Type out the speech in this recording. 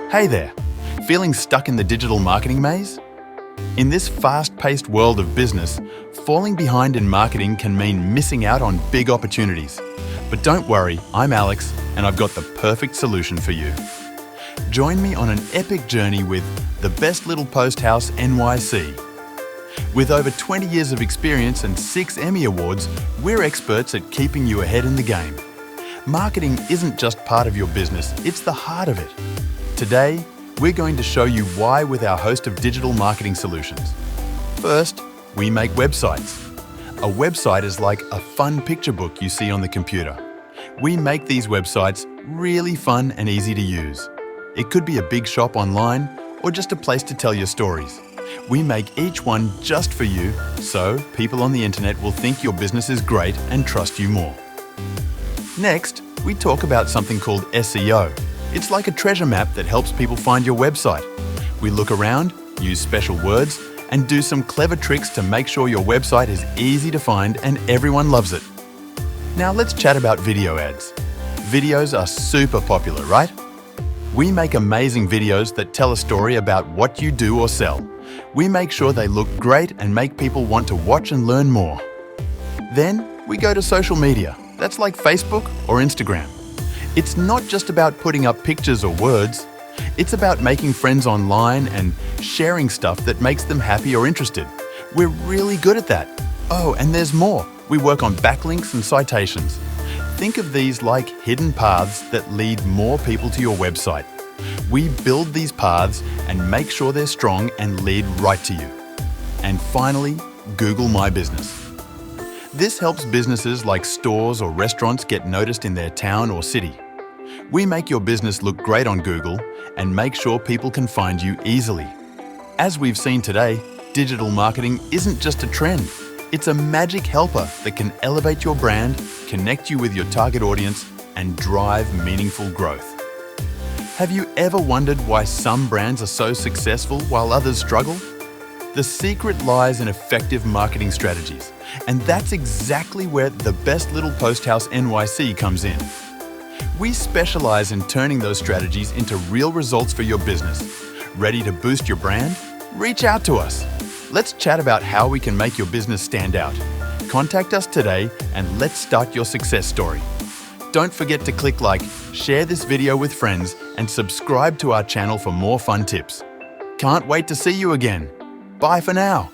Hey there, feeling stuck in the digital marketing maze? In this fast-paced world of business, falling behind in marketing can mean missing out on big opportunities. But don't worry, I'm Alex, and I've got the perfect solution for you. Join me on an epic journey with the Best Little Post House NYC. With over 20 years of experience and 6 Emmy Awards, we're experts at keeping you ahead in the game. Marketing isn't just part of your business, it's the heart of it. Today, we're going to show you why with our host of digital marketing solutions. First, we make websites. A website is like a fun picture book you see on the computer. We make these websites really fun and easy to use. It could be a big shop online or just a place to tell your stories. We make each one just for you, so people on the internet will think your business is great and trust you more. Next, we talk about something called SEO. It's like a treasure map that helps people find your website. We look around, use special words, and do some clever tricks to make sure your website is easy to find and everyone loves it. Now let's chat about video ads. Videos are super popular, right? We make amazing videos that tell a story about what you do or sell. We make sure they look great and make people want to watch and learn more. Then we go to social media. That's like Facebook or Instagram. It's not just about putting up pictures or words. It's about making friends online and sharing stuff that makes them happy or interested. We're really good at that. Oh, and there's more. We work on backlinks and citations. Think of these like hidden paths that lead more people to your website. We build these paths and make sure they're strong and lead right to you. And finally, Google My Business. This helps businesses like stores or restaurants get noticed in their town or city. We make your business look great on Google and make sure people can find you easily. As we've seen today, digital marketing isn't just a trend. It's a magic helper that can elevate your brand, connect you with your target audience, and drive meaningful growth. Have you ever wondered why some brands are so successful while others struggle? The secret lies in effective marketing strategies, and that's exactly where the Best Little Post House NYC comes in. We specialize in turning those strategies into real results for your business. Ready to boost your brand? Reach out to us. Let's chat about how we can make your business stand out. Contact us today and let's start your success story. Don't forget to click like, share this video with friends, and subscribe to our channel for more fun tips. Can't wait to see you again. Bye for now.